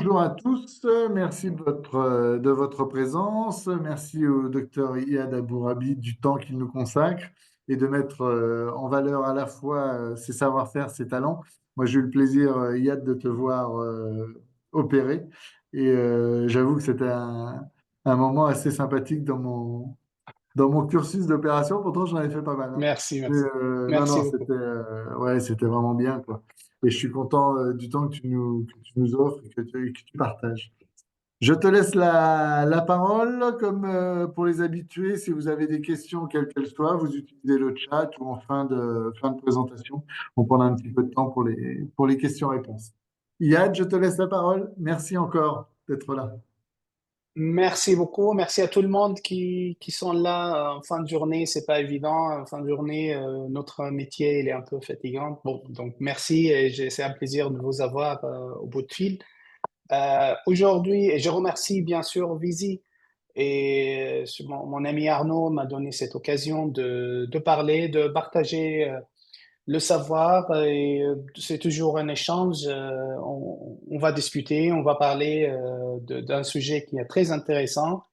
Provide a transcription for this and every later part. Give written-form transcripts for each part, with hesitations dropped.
Bonjour à tous, merci de votre présence, merci au docteur Iyad Abourabi du temps qu'il nous consacre et de mettre en valeur à la fois ses savoir-faire, ses talents. Moi, j'ai eu le plaisir, Iyad, de te voir opérer et j'avoue que c'était un moment assez sympathique dans mon cursus d'opération. Pourtant, j'en ai fait pas mal, hein. Merci, Mais, merci. non, Merci non, beaucoup. ouais, c'était vraiment bien, quoi. Et je suis content du temps que tu nous offres et que tu partages. Je te laisse la parole, comme pour les habitués. Si vous avez des questions, quelles qu'elles soient, vous utilisez le chat ou en fin de présentation. On prendra un petit peu de temps pour les questions-réponses. Yad, je te laisse la parole. Merci encore d'être là. Merci beaucoup. Merci à tout le monde qui sont là en fin de journée. C'est pas évident. En fin de journée, notre métier, il est un peu fatigant. Bon, donc merci et c'est un plaisir de vous avoir au bout de fil. Aujourd'hui, et je remercie bien sûr Visi et mon ami Arnaud m'a donné cette occasion de parler, de partager le savoir. Et c'est toujours un échange. On va discuter, on va parler d'un sujet qui est très intéressant.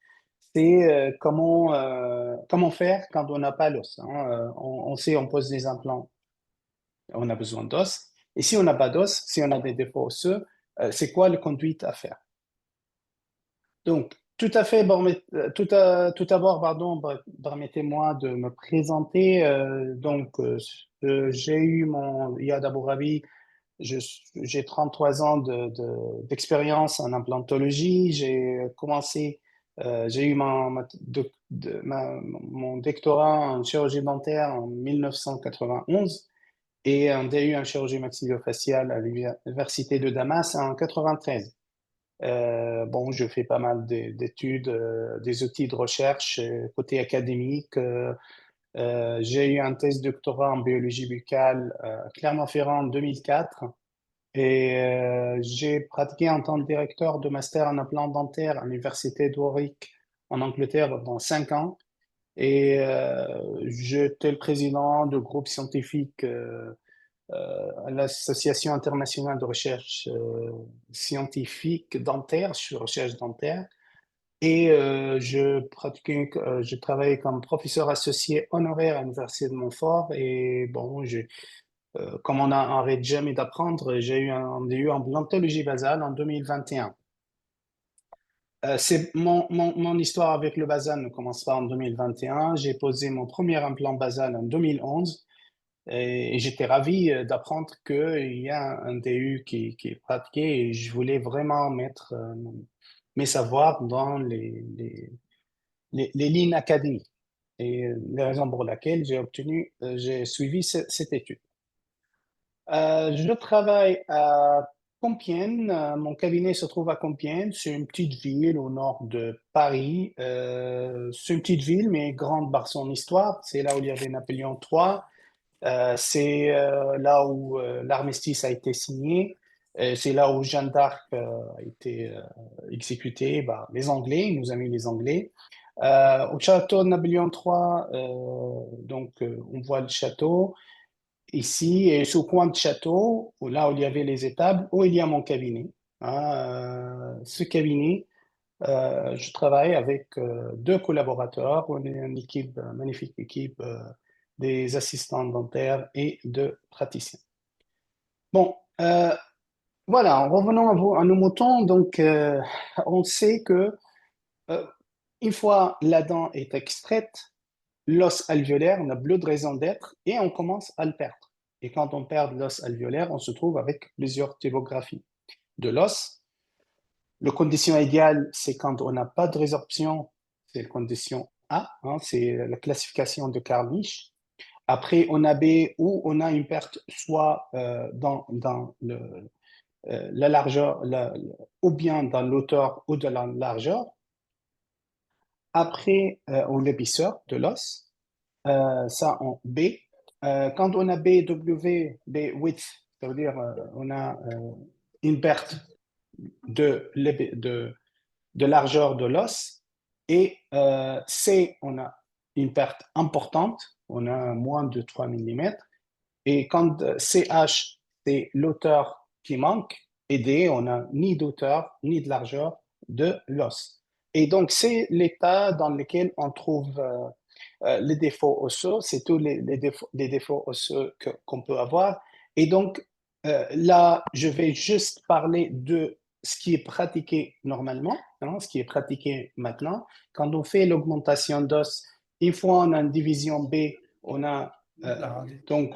C'est comment faire quand on n'a pas l'os, hein. On sait, on pose des implants, on a besoin d'os. Et si on n'a pas d'os, si on a des défauts osseux, c'est quoi le conduite à faire? Donc, tout à fait, tout d'abord, pardon, permettez-moi de me présenter. J'ai eu mon Iyad Abourabi. Je, j'ai 33 ans d'expérience en implantologie. J'ai eu mon doctorat en chirurgie dentaire en 1991 et j'ai eu en chirurgie maxillofaciale à l'université de Damas en 93. Bon, je fais pas mal d'études, des outils de recherche côté académique. J'ai eu un thèse de doctorat en biologie buccale à Clermont-Ferrand en 2004 et j'ai pratiqué en tant que directeur de master en implant dentaire à l'université de Warwick en Angleterre pendant 5 ans. Et j'étais le président du groupe scientifique à l'Association internationale de recherche scientifique dentaire, sur recherche dentaire. Et je travaillais comme professeur associé honoraire à l'Université de Montfort. Et bon, comme on n'arrête jamais d'apprendre, j'ai eu un DU en implantologie basale en 2021. C'est mon histoire avec le basal ne commence pas en 2021. J'ai posé mon premier implant basal en 2011. Et j'étais ravi d'apprendre qu'il y a un DU qui est pratiqué et je voulais vraiment mettre mes savoirs dans les lignes académiques. Et les raisons pour lesquelles j'ai suivi cette étude. Je travaille à Compiègne. Mon cabinet se trouve à Compiègne. C'est une petite ville au nord de Paris. C'est une petite ville, mais grande par son histoire. C'est là où il y avait Napoléon III. C'est là où l'armistice a été signé. C'est là où Jeanne d'Arc a été exécutée par les Anglais. Il nous a mis les Anglais. Au château de Napoléon III, on voit le château ici, et sous coin de château, là où il y avait les étables, où il y a mon cabinet. Hein. Ce cabinet, je travaille avec deux collaborateurs. On est une équipe, une magnifique équipe des assistants dentaires et de praticiens. Bon, voilà, en revenant à nos moutons, on sait que euh, une fois la dent est extraite, l'os alvéolaire n'a plus de raison d'être et on commence à le perdre. Et quand on perd l'os alvéolaire, on se trouve avec plusieurs typographies de l'os. La condition idéale, c'est quand on n'a pas de résorption, c'est la condition A, hein, c'est la classification de Carlish. Après, on a B où on a une perte soit dans la largeur, ou bien dans l'auteur ou de la largeur. Après, on l'épaisseur de l'os, ça en B. Quand on a BW, B width, ça veut dire on a une perte de largeur de l'os. Et C, on a une perte importante, on a moins de 3 mm. Et quand CH, c'est l'auteur qui manque, aider, on n'a ni d'auteur ni de largeur de l'os. Et donc, c'est l'état dans lequel on trouve les défauts osseux, c'est tous les défauts osseux qu'on peut avoir. Et donc, là, je vais juste parler de ce qui est pratiqué normalement, hein, ce qui est pratiqué maintenant. Quand on fait l'augmentation d'os, une fois on a une division B, on a donc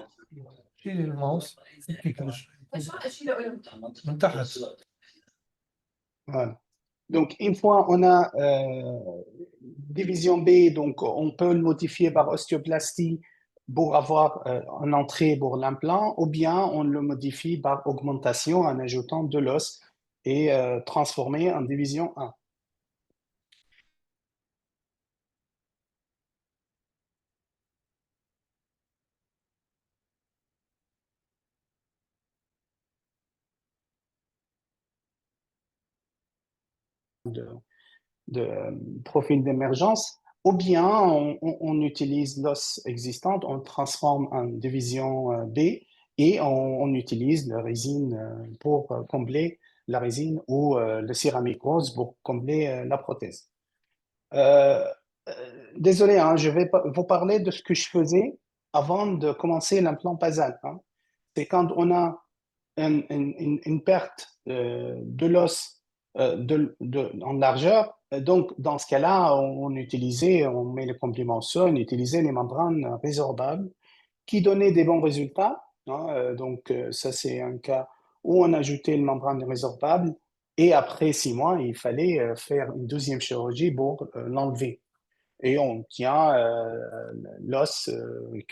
شيل الماوس فكك من تحت. voilà. Donc, une fois on a division B, donc on peut le modifier par ostéoplastie pour avoir une entrée pour l'implant, ou bien on le modifie par augmentation en ajoutant de l'os et transformer en division 1. De profil d'émergence, ou bien on utilise l'os existant, on le transforme en division B et on utilise la résine pour combler la résine ou le céramique rose pour combler la prothèse. Euh, Désolé, hein, je vais vous parler de ce que je faisais avant de commencer l'implant basal, hein. C'est quand on a une perte de l'os en largeur. Donc, dans ce cas-là, on met le complément osseux, on utilisait les membranes résorbables qui donnaient des bons résultats, hein. Donc, ça, c'est un cas où on ajoutait une membrane résorbable et après 6 mois, il fallait faire une deuxième chirurgie pour l'enlever. Et on tient l'os,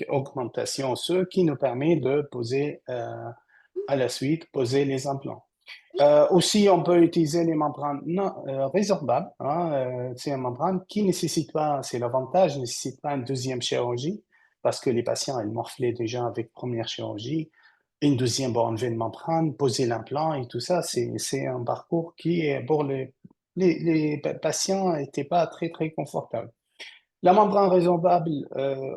augmentation osseuse qui nous permet de poser à la suite, poser les implants. Aussi, on peut utiliser les membranes non, résorbables, hein, c'est une membrane qui nécessite pas, c'est l'avantage, ne nécessite pas une deuxième chirurgie parce que les patients, ils morflaient déjà avec première chirurgie. Une deuxième, bon, enlever une membrane, poser l'implant et tout ça, c'est un parcours qui, pour les patients, n'était pas très, très confortable. La membrane résorbable,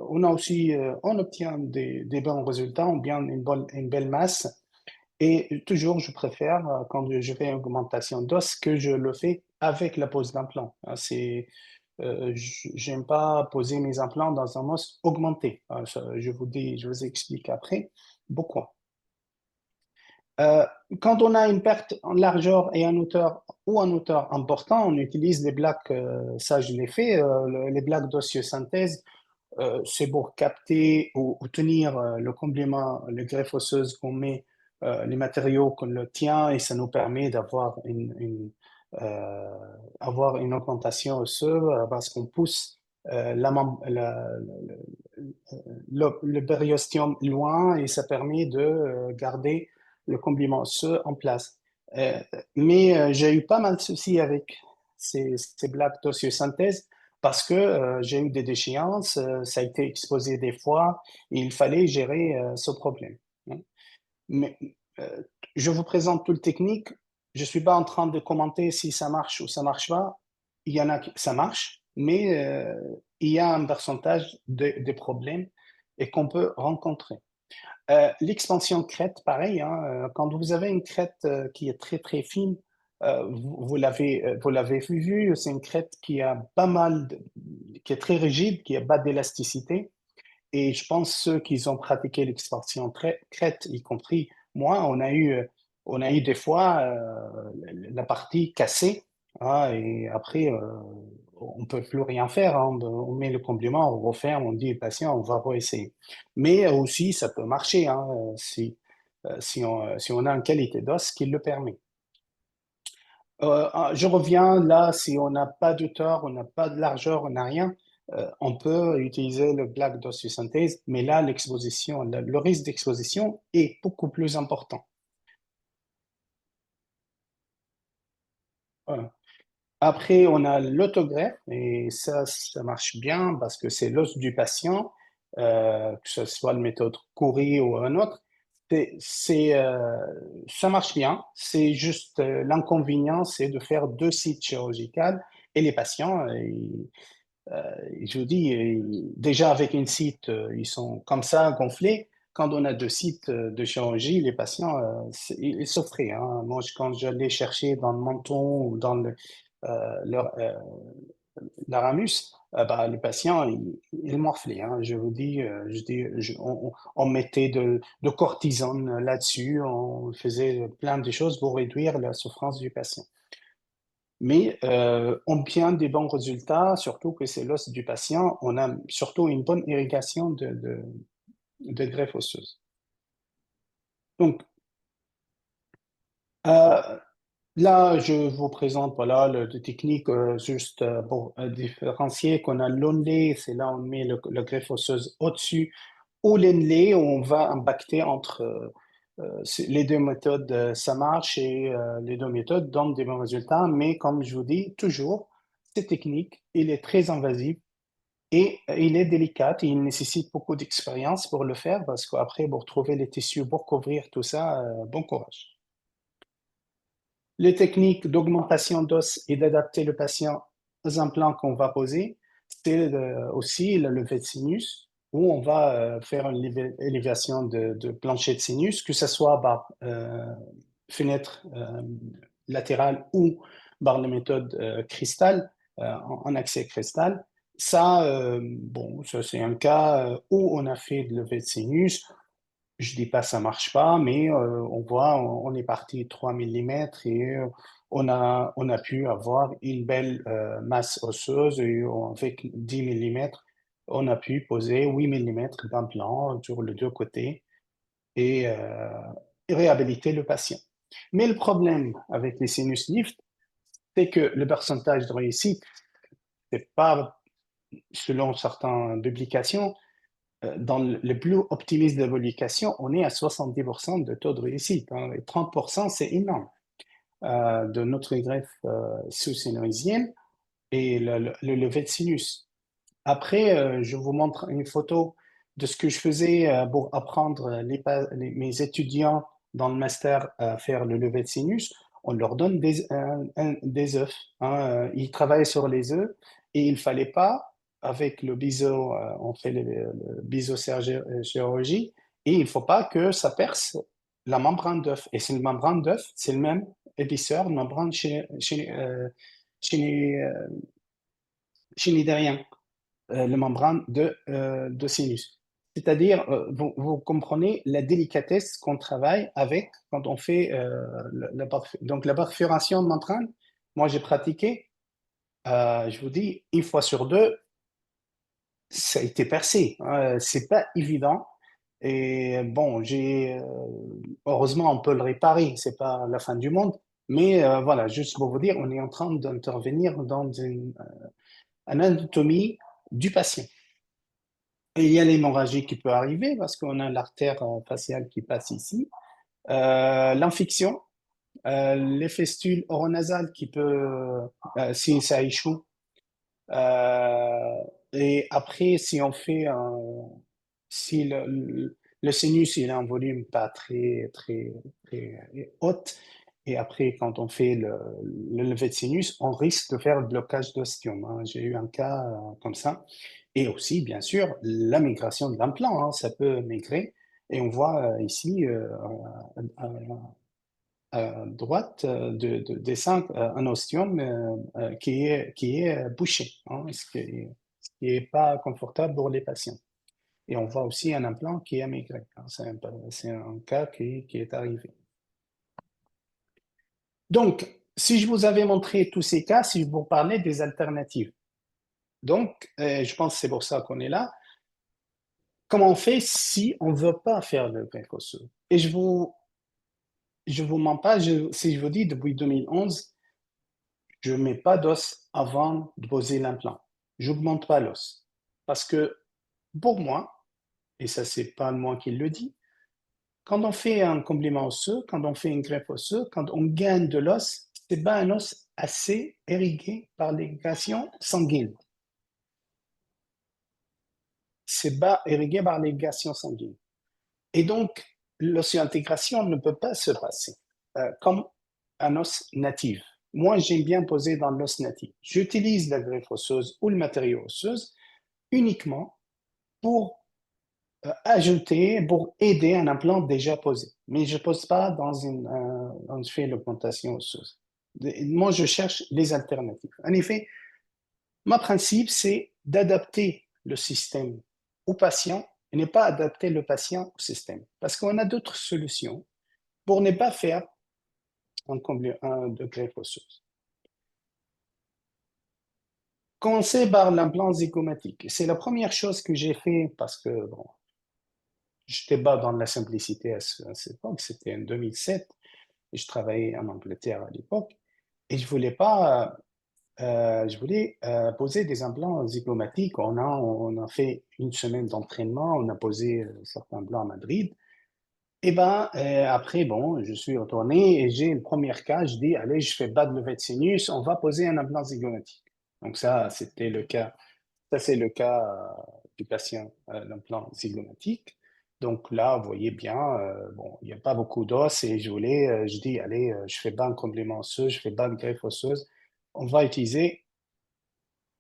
on a aussi, on obtient des bons résultats, on bien une belle masse. Et toujours, je préfère, quand je fais une augmentation d'os, que je le fais avec la pose d'implant. Hein. J'aime pas poser mes implants dans un os augmenté. Hein. Je vous explique après pourquoi. Euh, Quand on a une perte en largeur et en hauteur ou en hauteur important, on utilise les plaques, ça je l'ai fait, les plaques d'ossiosynthèse, c'est pour capter ou tenir le complément, le greffe osseuse qu'on met, les matériaux qu'on le tient et ça nous permet d'avoir avoir une augmentation osseuse parce qu'on pousse le périostium loin et ça permet de garder le complément osseux en place. Euh, mais j'ai eu pas mal de soucis avec ces plaques d'ossiosynthèse parce que j'ai eu des déchéances, ça a été exposé des fois, et il fallait gérer ce problème, hein. Mais euh, je vous présente tout le technique. Je suis pas en train de commenter si ça marche ou ça marche pas. Il y en a qui ça marche, mais il y a un pourcentage de problèmes et qu'on peut rencontrer. L'expansion crête, pareil, hein, quand vous avez une crête qui est très très fine, vous l'avez vu, c'est une crête qui a pas mal, qui est très rigide, qui a pas d'élasticité. Et je pense ceux qui ont pratiqué l'expansion crête, y compris moi, on a eu des fois la partie cassée, hein, et après on peut plus rien faire, hein. On met le complément, on referme, on dit au patient, on va réessayer. Mais aussi, ça peut marcher, hein, si on a une qualité d'os qui le permet. Je reviens là, si on n'a pas de tort, on n'a pas de largeur, on n'a rien, on peut utiliser le black d'ossysynthèse, mais là, l'exposition, le risque d'exposition est beaucoup plus important. Voilà. Après, on a l'autogreffe, et ça marche bien parce que c'est l'os du patient, que ce soit la méthode Curie ou un autre. Ça marche bien. C'est juste l'inconvénient, c'est de faire 2 sites chirurgicaux et les patients, je vous dis, déjà avec une site, ils sont comme ça gonflés. quand on a 2 sites de chirurgie, les patients, ils souffraient, hein. Moi, quand j'allais chercher dans le menton ou dans leur, la ramus, bah, les patients, ils morflaient, hein. Je vous dis, on mettait de cortisone là-dessus, on faisait plein de choses pour réduire la souffrance du patient. Mais on obtient des bons résultats, surtout que c'est l'os du patient. On a surtout une bonne irrigation de greffe osseuse. Donc, là, je vous présente voilà, les techniques juste pour différencier qu'on a l'onlay, c'est là où on met le greffe osseuse au-dessus, ou l'inlay, où on va impacter entre les deux méthodes, ça marche et les deux méthodes donnent des bons résultats. Mais comme je vous dis, toujours, cette technique, il est très invasive et il est délicat et il nécessite beaucoup d'expérience pour le faire parce qu'après, pour trouver les tissus, pour couvrir tout ça, bon courage. Les techniques d'augmentation d'os et d'adapter le patient aux implants qu'on va poser, c'est aussi le lever de sinus, où on va faire une élévation de plancher de sinus, que ce soit par fenêtre latérale ou par la méthode cristal, en accès cristal. Ça, bon, ça c'est un cas où on a fait de lever de sinus. Je dis pas ça marche pas, mais on voit, on est parti 3 millimètres et on a pu avoir une belle masse osseuse et avec 10 millimètres, on a pu poser 8 millimètres d'implant sur les deux côtés et réhabiliter le patient. Mais le problème avec les sinus lift, c'est que le pourcentage de réussite, c'est pas, selon certaines publications, dans le plus optimiste de l'évolution, on est à 70% de taux de réussite, hein, et 30%, c'est énorme, de notre greffe sous-sinusienne et le lever de sinus. Après, je vous montre une photo de ce que je faisais pour apprendre mes étudiants dans le master à faire le lever de sinus. On leur donne des œufs, hein, ils travaillent sur les œufs et il ne fallait pas, avec le biseau, on fait le biseauchirurgie, et il ne faut pas que ça perce la membrane d'œuf. Et c'est une membrane d'œuf, c'est le même épaisseur, membrane chinidérien, la membrane de sinus. C'est-à-dire, vous comprenez la délicatesse qu'on travaille avec quand on fait donc la perforation de membrane. Moi, j'ai pratiqué, je vous dis, une fois sur deux, ça a été percé. C'est pas évident. Et bon, heureusement, on peut le réparer. C'est pas la fin du monde. Mais voilà, juste pour vous dire, on est en train d'intervenir dans une anatomie du patient. Et il y a l'hémorragie qui peut arriver parce qu'on a l'artère faciale qui passe ici. L'infection, les festules oronasales qui peut, si ça échoue. Et après, si le sinus il a un volume pas très haut, et après, quand on fait le lever de sinus, on risque de faire le blocage d'ostium, hein. J'ai eu un cas comme ça. Et aussi, bien sûr, la migration de l'implant, hein, ça peut migrer. Et on voit ici, à droite des 5, un ostium qui est bouché, hein, ce qui est pas confortable pour les patients. Et on voit aussi un implant qui est migré, hein. C'est un cas qui est arrivé. Donc, si je vous avais montré tous ces cas, si je vous parlais des alternatives. Donc, je pense que c'est pour ça qu'on est là. Comment on fait si on ne veut pas faire le greffe osseux? Et je vous mens pas, si je vous dis depuis 2011, je ne mets pas d'os avant de poser l'implant. Je n'augmente pas l'os. Parce que pour moi, et ça c'est pas moi qui le dis, quand on fait un complément osseux, quand on fait une greffe osseuse, quand on gagne de l'os, c'est pas un os assez irrigué par l'irrigation sanguine. C'est pas irrigué par l'irrigation sanguine. Et donc, l'osseointégration ne peut pas se passer comme un os natif. Moi, j'aime bien poser dans l'os natif. J'utilise la greffe osseuse ou le matériau osseux uniquement pour ajouter pour aider un implant déjà posé. Mais je ne pose pas on fait l'augmentation osseuse. Moi, je cherche les alternatives. En effet, mon principe, c'est d'adapter le système au patient et ne pas adapter le patient au système. Parce qu'on a d'autres solutions pour ne pas faire de greffe osseuse. Commencer par l'implant zygomatique. C'est la première chose que j'ai fait parce que bon, j'étais pas dans la simplicité à cette époque, c'était en 2007, et je travaillais en Angleterre à l'époque, et je voulais poser des implants zygomatiques. On a fait une semaine d'entraînement, on a posé certains implants à Madrid. Et ben après, bon, je suis retourné et j'ai le premier cas, je dis, allez, je fais bas de levée de sinus, on va poser un implant zygomatique. Donc ça, c'était le cas. Ça, c'est le cas du patient, l'implant zygomatique. Donc là, vous voyez bien, bon, il n'y a pas beaucoup d'os et je dis, allez, je fais pas un complément osseux, je fais pas de greffe osseuse. On va utiliser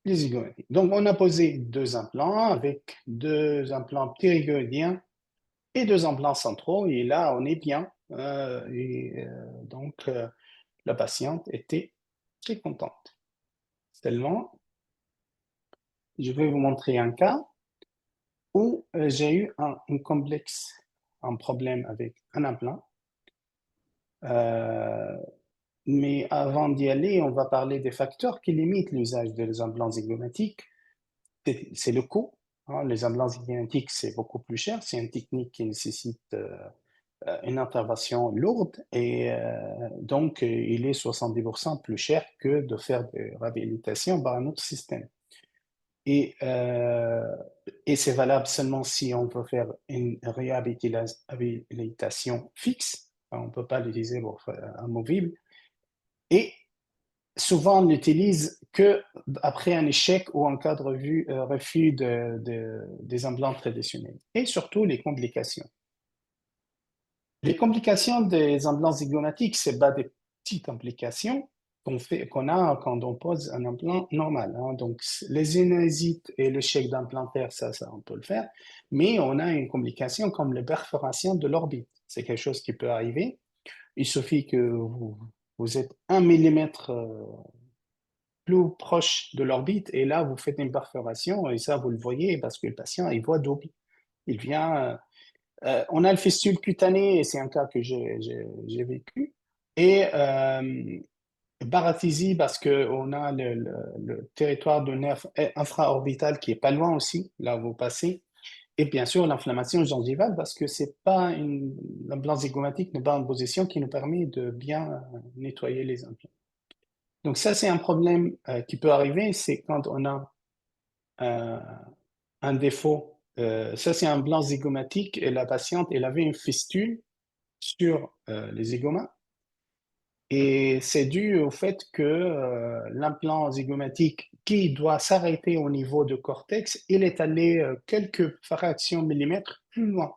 les zygomatiques. Donc, on a posé deux implants avec deux implants ptérygoïdiens et deux implants centraux. Et là, on est bien. Donc, la patiente était très contente. Seulement, je vais vous montrer un cas où j'ai eu un problème avec un implant. Mais avant d'y aller, on va parler des facteurs qui limitent l'usage des implants zygomatiques. C'est le coût. Hein. Les implants zygomatiques, c'est beaucoup plus cher. C'est une technique qui nécessite une intervention lourde et donc il est 70% plus cher que de faire des réhabilitations par un autre système. Et, euh, et c'est valable seulement si on veut faire une réhabilitation fixe. On ne peut pas l'utiliser pour faire amovible. Et souvent, on l'utilise que après un échec ou en cas de refus des implants traditionnels. Et surtout, les complications. Les complications des implants zygomatiques, c'est pas des petites complications qu'on a quand on pose un implant normal. Hein. Donc, les sinusites et le chèque d'implantaire, ça, on peut le faire. Mais on a une complication comme la perforation de l'orbite. C'est quelque chose qui peut arriver. Il suffit que vous êtes 1 millimètre plus proche de l'orbite et là, vous faites une perforation et ça, vous le voyez parce que le patient, il voit double. Il vient on a le fistule cutané, et c'est un cas que j'ai vécu. Et barathésie, parce qu'on a le territoire de nerf infraorbital qui est pas loin aussi, là où vous passez. Et bien sûr, l'inflammation gingivale, parce que c'est pas l'implant zygomatique n'est pas une position qui nous permet de bien nettoyer les implants. Donc ça, c'est un problème qui peut arriver, c'est quand on a euh, un défaut. Ça, c'est un blanc zygomatique et la patiente, elle avait une fistule sur les zygomates. Et c'est dû au fait que l'implant zygomatique qui doit s'arrêter au niveau du cortex, il est allé quelques fractions millimètres plus loin.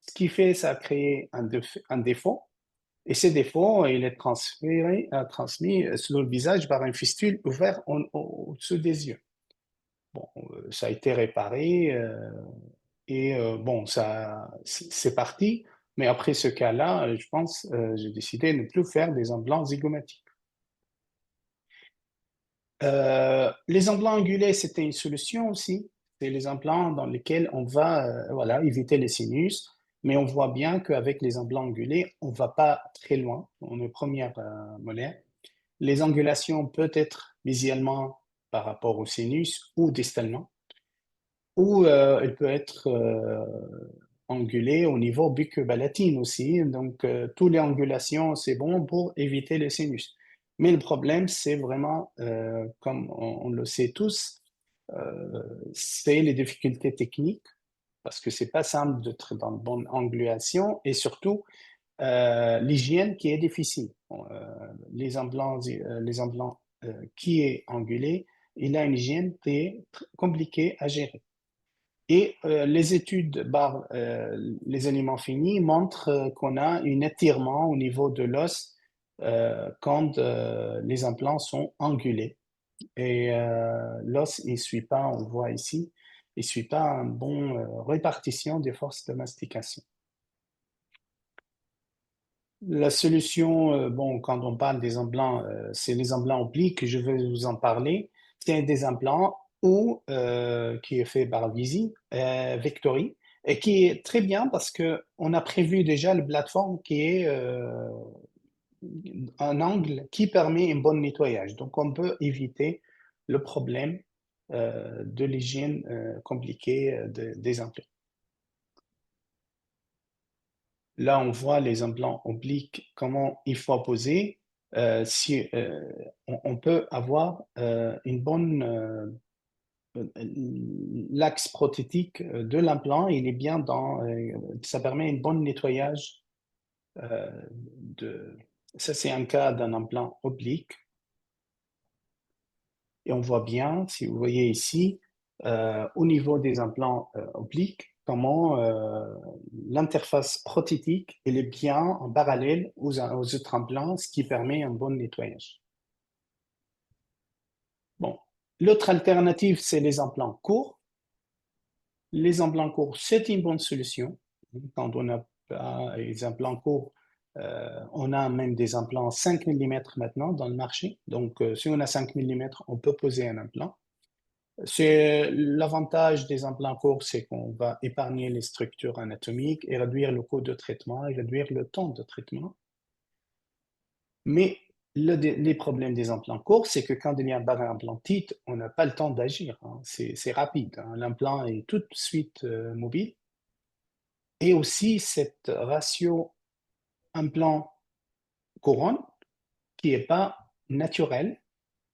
Ce qui fait, ça a créé un défaut. Et ce défaut, il est transmis sur le visage par une fistule ouverte au-dessus des yeux. Bon, ça a été réparé et bon, c'est parti. Mais après ce cas-là, je pense, j'ai décidé de ne plus faire des implants zygomatiques. Les implants angulés, c'était une solution aussi. C'est les implants dans lesquels on va voilà, éviter les sinus. Mais on voit bien qu'avec les implants angulés, on ne va pas très loin. On est première molaire. Les angulations peuvent être visuellement par rapport au sinus ou distalement, ou elle peut être angulée au niveau bucco-palatine aussi. Donc, toutes les angulations, c'est bon pour éviter les sinus. Mais le problème, c'est vraiment, comme on le sait tous, c'est les difficultés techniques, parce que c'est pas simple d'être dans une bonne angulation, et surtout, l'hygiène qui est difficile. Les implants qui est angulé, il a une hygiène qui est compliquée à gérer. Et les études par les aliments finis montrent qu'on a un étirement au niveau de l'os quand les implants sont angulés. Et l'os, il ne suit pas, on voit ici. ne suit pas une bonne répartition des forces de mastication. La solution, bon, quand on parle des implants, c'est les implants obliques, je vais vous en parler. C'est des implants qui est fait par Visi, Vectory, et qui est très bien parce qu'on a prévu déjà la plateforme qui est un angle qui permet un bon nettoyage. Donc, on peut éviter le problème de l'hygiène compliquée des implants. Là, on voit les implants obliques, comment il faut poser. Si, on peut avoir une bonne... l'axe prothétique de l'implant, il est bien ça permet un bon nettoyage ça, c'est un cas d'un implant oblique. Et on voit bien, si vous voyez ici, au niveau des implants obliques, comment l'interface prothétique elle est bien en parallèle aux autres implants, ce qui permet un bon nettoyage. Bon, l'autre alternative, c'est les implants courts. Les implants courts, c'est une bonne solution. Quand on a des implants courts, on a même des implants 5 mm maintenant dans le marché. Donc, si on a 5 mm, on peut poser un implant. L'avantage des implants courts, c'est qu'on va épargner les structures anatomiques et réduire le coût de traitement et réduire le temps de traitement. Mais les problèmes des implants courts, c'est que quand il y a un barre implantite, on n'a pas le temps d'agir. Hein. C'est rapide. Hein. L'implant est tout de suite mobile. Et aussi cette ratio implant-couronne qui n'est pas naturelle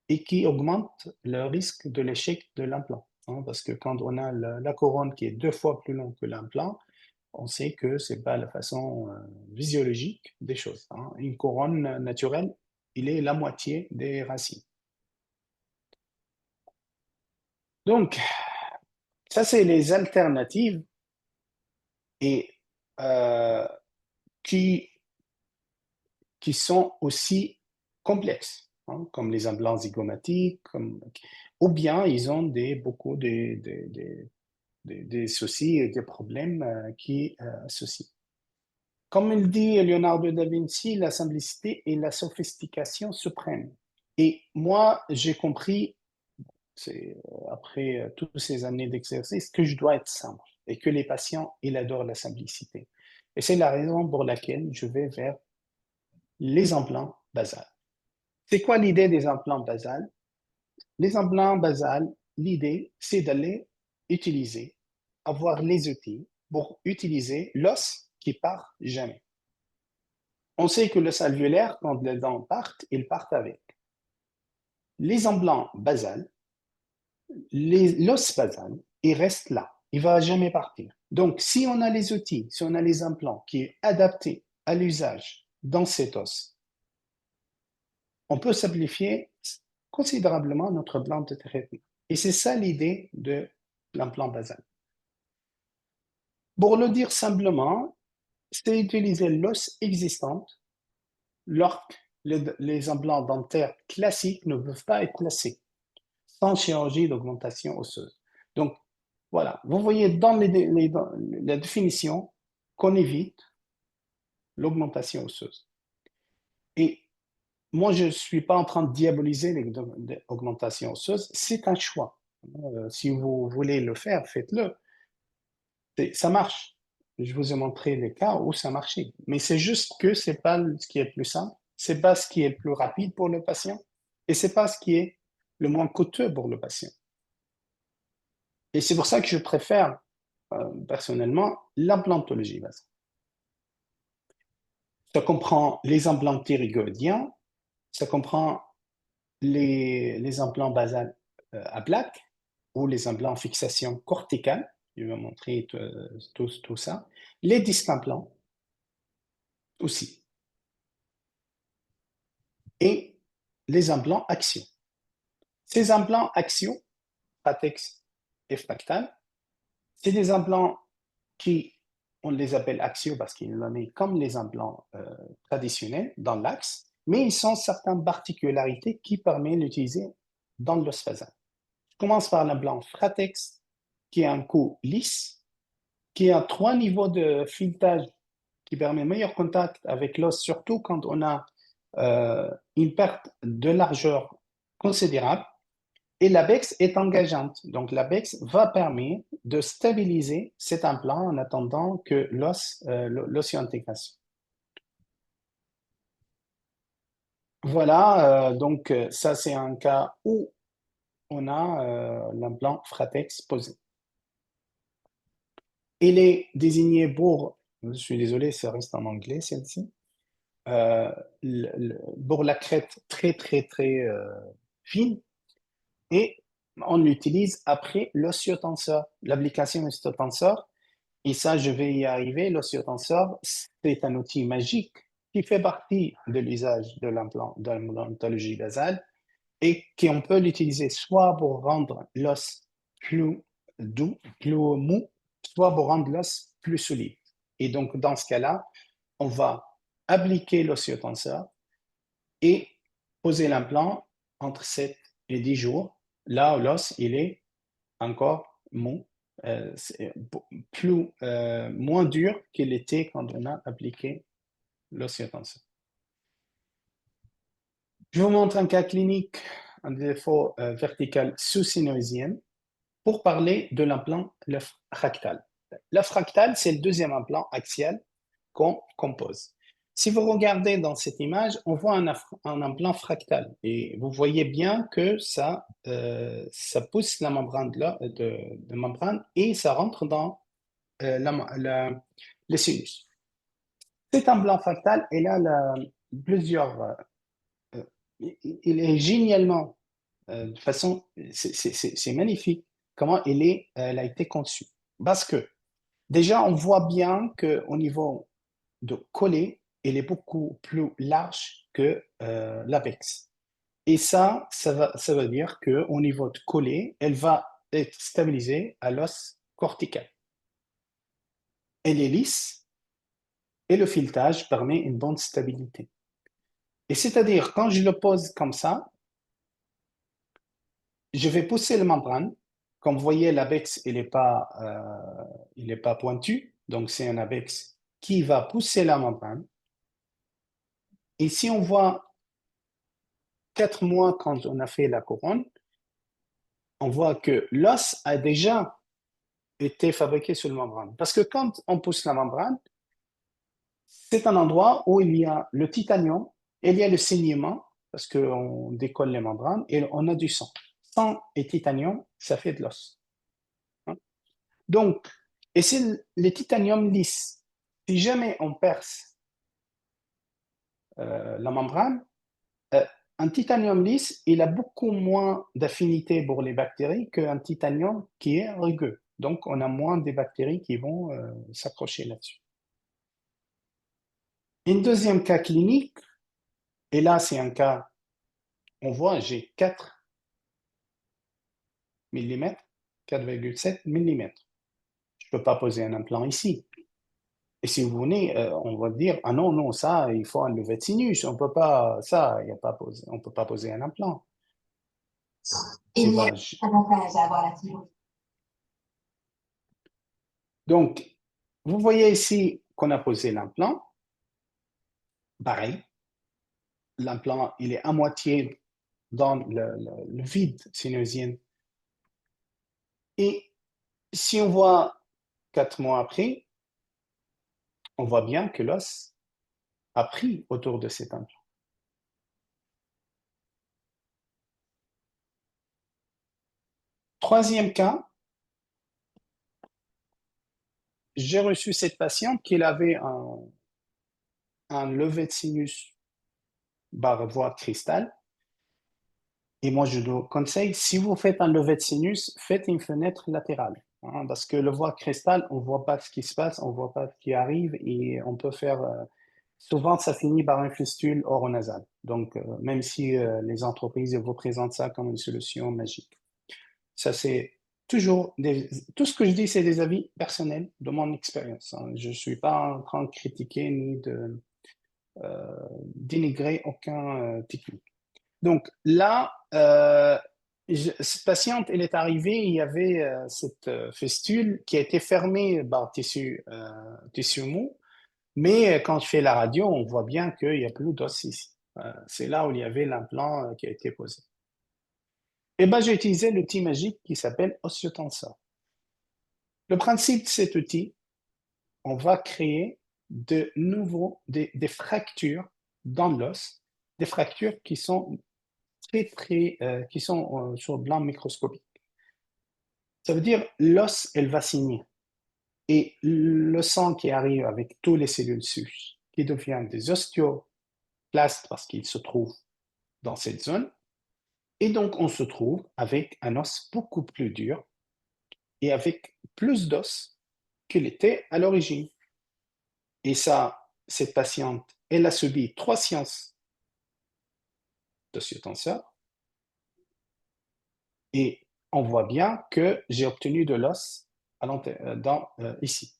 et qui augmente le risque de l'échec de l'implant. Hein, parce que quand on a la couronne qui est 2 fois plus longue que l'implant, on sait que ce n'est pas la façon physiologique des choses. Hein. Une couronne naturelle, il est la moitié des racines. Donc, ça, c'est les alternatives et qui sont aussi complexes, hein, comme les implants zygomatiques, ou bien ils ont beaucoup des soucis et des problèmes qui associent. Comme il dit Leonardo da Vinci, la simplicité et la sophistication suprême. Et moi, j'ai compris, après toutes ces années d'exercice, que je dois être simple et que les patients, ils adorent la simplicité. Et c'est la raison pour laquelle je vais vers les implants basales. C'est quoi l'idée des implants basales? Les implants basales, l'idée, c'est d'aller utiliser, avoir les outils pour utiliser l'os qui part jamais. On sait que l'os alvéolaire, quand les dents partent, ils partent avec. Les implants basales, l'os basal, il reste là. Il ne va jamais partir. Donc, si on a les outils, si on a les implants qui sont adaptés à l'usage dans cet os, on peut simplifier considérablement notre plan de traitement. Et c'est ça l'idée de l'implant basal. Pour le dire simplement, c'est utiliser l'os existant lorsque les implants dentaires classiques ne peuvent pas être placés sans chirurgie d'augmentation osseuse. Donc, voilà, vous voyez dans la définition qu'on évite l'augmentation osseuse. Et moi, je ne suis pas en train de diaboliser l'augmentation osseuse, c'est un choix. Si vous voulez le faire, faites-le. Ça marche. Je vous ai montré les cas où ça marchait. Mais c'est juste que ce n'est pas ce qui est le plus simple, ce n'est pas ce qui est le plus rapide pour le patient et ce n'est pas ce qui est le moins coûteux pour le patient. Et c'est pour ça que je préfère personnellement l'implantologie basale. Ça comprend les implants ptérygoniens, ça comprend les implants basales à plaques ou les implants fixation corticale. Je vais montrer tout ça. Les disques implants aussi. Et les implants axiaux. Ces implants axiaux, Pratex et Fractal, c'est des implants qui, on les appelle axiaux parce qu'ils sont nés comme les implants traditionnels dans l'axe, mais ils ont certaines particularités qui permettent d'utiliser dans l'os basal. Je commence par l'implant Fratex. qui a un cou lisse, qui a 3 niveaux de filetage qui permet meilleur contact avec l'os, surtout quand on a une perte de largeur considérable. Et l'ABEX est engageante. Donc, l'ABEX va permettre de stabiliser cet implant en attendant que l'osseointégration. Voilà, donc ça, c'est un cas où on a l'implant Fratex posé. Il est désigné pour, je suis désolé, ça reste en anglais celle-ci, pour la crête très, très, très fine, et on l'utilise après l'osteotenseur, l'application osteotenseur. Et ça, je vais y arriver. L'osteotenseur, c'est un outil magique qui fait partie de l'usage de l'implant de l'implantologie basale et qu'on peut l'utiliser soit pour rendre l'os plus doux, plus mou, soit pour rendre l'os plus solide. Et donc, dans ce cas-là, on va appliquer l'osteotenseur et poser l'implant entre 7 et 10 jours, là où l'os, il est encore mou, moins dur qu'il était quand on a appliqué l'osteotenseur. Je vous montre un cas clinique, un défaut vertical sous-synoïsien, pour parler de l'implant fractal. Le fractal, c'est le deuxième implant axial qu'on compose. Si vous regardez dans cette image, on voit un implant fractal et vous voyez bien que ça pousse la membrane de membrane et ça rentre dans le sinus. Cet implant fractal, il a plusieurs... il est génialement, de façon... C'est magnifique comment il a été conçu. Parce que déjà, on voit bien qu'au niveau de coller, il est beaucoup plus large que l'apex. Et ça veut dire qu'au niveau de coller, elle va être stabilisée à l'os cortical. Elle est lisse et le filetage permet une bonne stabilité. Et c'est-à-dire, quand je le pose comme ça, je vais pousser la membrane. Comme vous voyez, l'apex, il n'est pas pointu, donc c'est un apex qui va pousser la membrane. Et si on voit 4 mois quand on a fait la couronne, on voit que l'os a déjà été fabriqué sur la membrane. Parce que quand on pousse la membrane, c'est un endroit où il y a le titanium, et il y a le saignement, parce qu'on décolle les membranes, et on a du sang. Sang et titanium, ça fait de l'os. Donc, et c'est le titanium lisse. Si jamais on perce la membrane, un titanium lisse, il a beaucoup moins d'affinité pour les bactéries qu'un titanium qui est rugueux. Donc, on a moins de bactéries qui vont s'accrocher là-dessus. Un deuxième cas clinique, et là, c'est un cas, on voit, j'ai 4 mm, 4,7 mm. Je ne peux pas poser un implant ici. Et si vous venez, on va dire, ah non, non, ça, il faut un lever de sinus. On peut pas, ça, y a pas poser, on ne peut pas poser un implant. Il n'y a pas d'avantage à avoir la thyroïde. Donc, vous voyez ici qu'on a posé l'implant. Pareil, l'implant, il est à moitié dans le vide sinusien. Et si on voit 4 mois après, on voit bien que l'os a pris autour de cet implant. Troisième cas, j'ai reçu cette patiente qui avait un levé de sinus par voie cristal. Et moi, je vous conseille, si vous faites un levé de sinus, faites une fenêtre latérale. Parce que le voie cristal, on ne voit pas ce qui se passe, on ne voit pas ce qui arrive et on peut faire... souvent, ça finit par un fistule oronasale. Donc, même si les entreprises vous présentent ça comme une solution magique. Ça, c'est toujours... Tout ce que je dis, c'est des avis personnels de mon expérience. Je ne suis pas en train de critiquer ni de dénigrer aucun technique. Donc là, Cette patiente, elle est arrivée, il y avait cette fistule qui a été fermée par tissu mou, mais quand je fais la radio, on voit bien qu'il n'y a plus d'os ici. C'est là où il y avait l'implant qui a été posé. Et ben, j'ai utilisé l'outil magique qui s'appelle Osteotensor. Le principe de cet outil, on va créer de nouveaux, des fractures dans l'os, des fractures qui sont qui sont sur le plan microscopique. Ça veut dire l'os, elle va signer. Et le sang qui arrive avec toutes les cellules souches, qui deviennent des ostéoclastes parce qu'ils se trouvent dans cette zone, et donc on se trouve avec un os beaucoup plus dur et avec plus d'os qu'il était à l'origine. Et ça, cette patiente, elle a subi 3 séances d'osteotenseur et on voit bien que j'ai obtenu de l'os ici.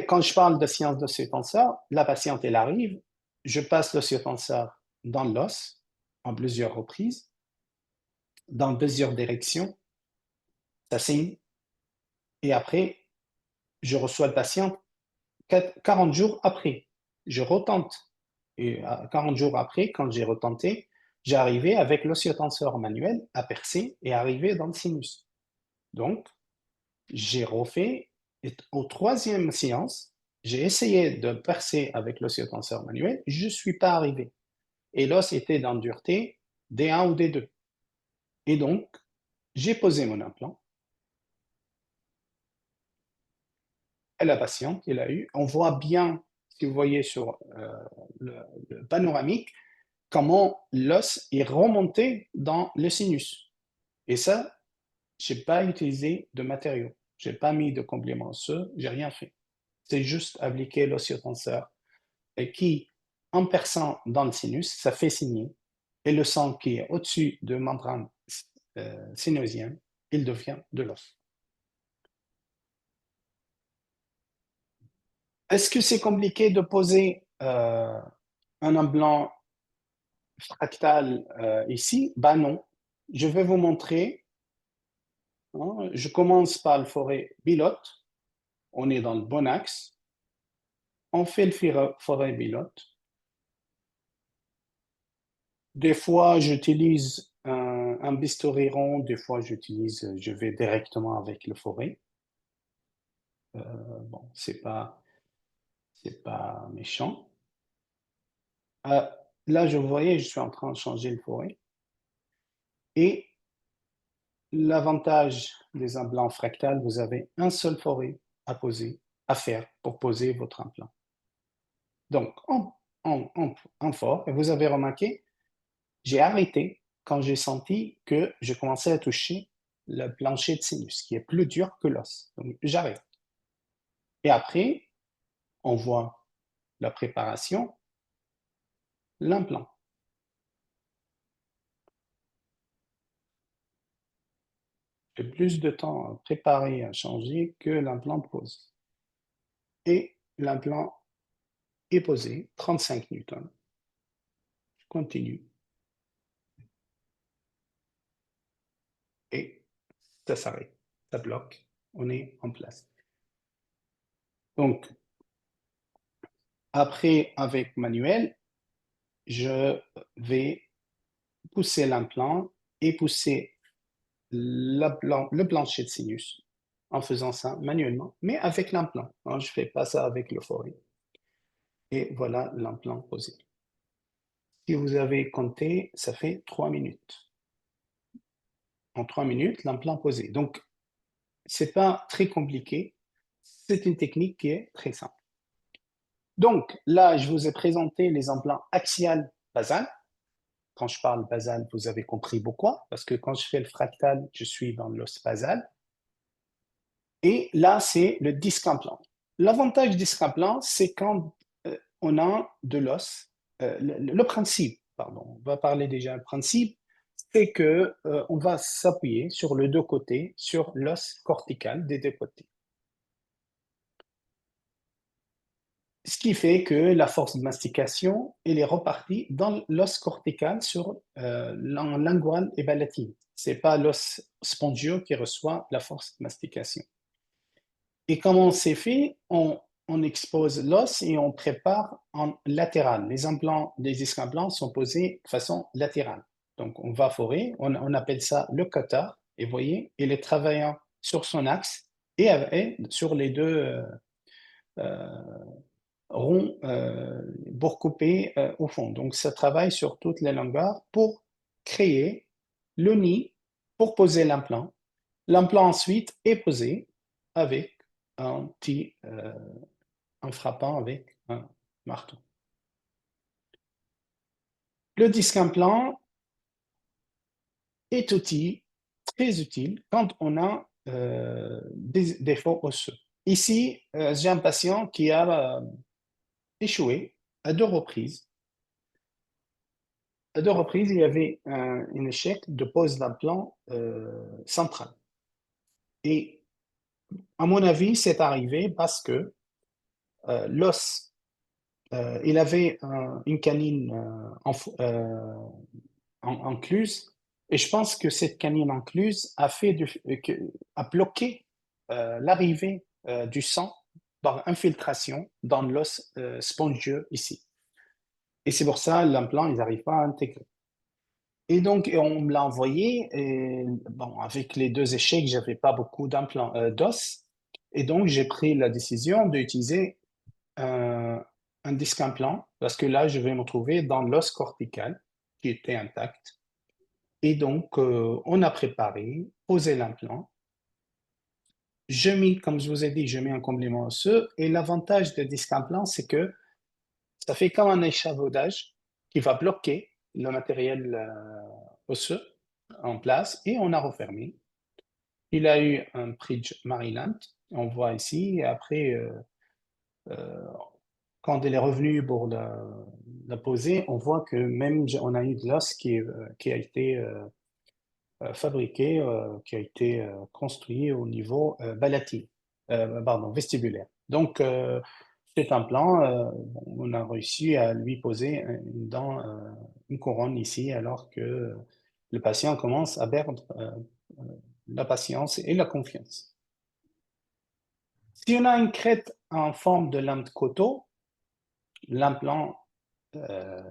Quand je parle de séance d'osteotenseur, la patiente, elle arrive, je passe l'osteotenseur dans l'os en plusieurs reprises, dans plusieurs directions, ça signe, et après, je reçois le patient 40 jours après. Je retente. Et 40 jours après, quand j'ai retenté, j'ai arrivé avec l'osteotenseur manuel à percer et arrivé dans le sinus. Donc, j'ai refait, et aux 3e séance, j'ai essayé de percer avec l'osteotenseur manuel, je ne suis pas arrivé. Et l'os était dans dureté D1 ou D2. Et donc, j'ai posé mon implant. Et la patiente, elle a eu, on voit bien, si vous voyez sur le panoramique, comment l'os est remonté dans le sinus. Et ça, je n'ai pas utilisé de matériaux. Je n'ai pas mis de complément osseux, je n'ai rien fait. C'est juste appliquer l'osteotenseur et qui, en perçant dans le sinus, ça fait signer. Et le sang qui est au-dessus de membrane sinusienne, il devient de l'os. Est-ce que c'est compliqué de poser un implant fractal ici? Ben non. Je vais vous montrer. Hein. Je commence par le forêt bilote. On est dans le bon axe. On fait le forêt bilote. Des fois, j'utilise un bistouri rond. Des fois, je vais directement avec le forêt. Bon, c'est pas méchant. Là, je voyais, je suis en train de changer le forêt. Et l'avantage des implants fractales, vous avez un seul forêt à faire pour poser votre implant. Donc, en fort, et vous avez remarqué, j'ai arrêté quand j'ai senti que je commençais à toucher le plancher de sinus, qui est plus dur que l'os. Donc, j'arrête. Et après, on voit la préparation, l'implant. J'ai plus de temps à préparer, à changer que l'implant pose. Et l'implant est posé, 35 newtons. Je continue. Et ça s'arrête, ça bloque, on est en place. Donc, après, avec manuel, je vais pousser l'implant et pousser le plancher de sinus en faisant ça manuellement, mais avec l'implant. Je ne fais pas ça avec le forêt. Et voilà l'implant posé. Si vous avez compté, ça fait 3 minutes. En 3 minutes, l'implant posé. Donc, ce n'est pas très compliqué. C'est une technique qui est très simple. Donc, là, je vous ai présenté les implants axial basal. Quand je parle basal, vous avez compris pourquoi, parce que quand je fais le fractal, je suis dans l'os basal. Et là, c'est le disque implant. L'avantage du disque implant, c'est quand on a de l'os. Le principe, pardon, on va parler déjà du principe, c'est que on va s'appuyer sur les deux côtés, sur l'os cortical des deux côtés. Ce qui fait que la force de mastication, elle est repartie dans l'os cortical sur lingual et palatine. Ce n'est pas l'os spongieux qui reçoit la force de mastication. Et comment c'est fait? On expose l'os et on prépare en latéral. Les implants, les disques implants sont posés de façon latérale. Donc, on va forer, on appelle ça le cutter, et vous voyez, il est travaillant sur son axe et sur les deux ronds pour couper au fond. Donc, ça travaille sur toutes les longueurs pour créer le nid pour poser l'implant. L'implant ensuite est posé avec en frappant avec un marteau. Le disque implant est très utile quand on a des défauts osseux. Ici, j'ai un patient qui a échoué à 2 reprises. À 2 reprises, il y avait un échec de pose d'implant central. Et à mon avis, c'est arrivé parce que l'os, il avait une canine encluse, et je pense que cette canine encluse a bloqué l'arrivée du sang par infiltration dans l'os spongieux ici. Et c'est pour ça l'implant, ils n'arrivent pas à intégrer. Et donc, on me l'a envoyé, et bon, avec les 2 échecs, j'avais pas beaucoup d'implants d'os, et donc j'ai pris la décision d'utiliser un disque implant, parce que là, je vais me trouver dans l'os cortical qui était intact. Et donc, on a préparé, posé l'implant. Comme je vous ai dit, je mets un complément osseux, et l'avantage des disques implants, c'est que ça fait comme un échafaudage qui va bloquer le matériel osseux en place, et on a refermé. Il a eu un bridge Maryland, on voit ici, et après, quand il est revenu pour la poser, on voit que même on a eu de l'os qui a été fabriqué, qui a été construit au niveau vestibulaire. Donc, cet implant, on a réussi à lui poser une couronne ici, alors que le patient commence à perdre la patience et la confiance. Si on a une crête en forme de lame de coteau, l'implant,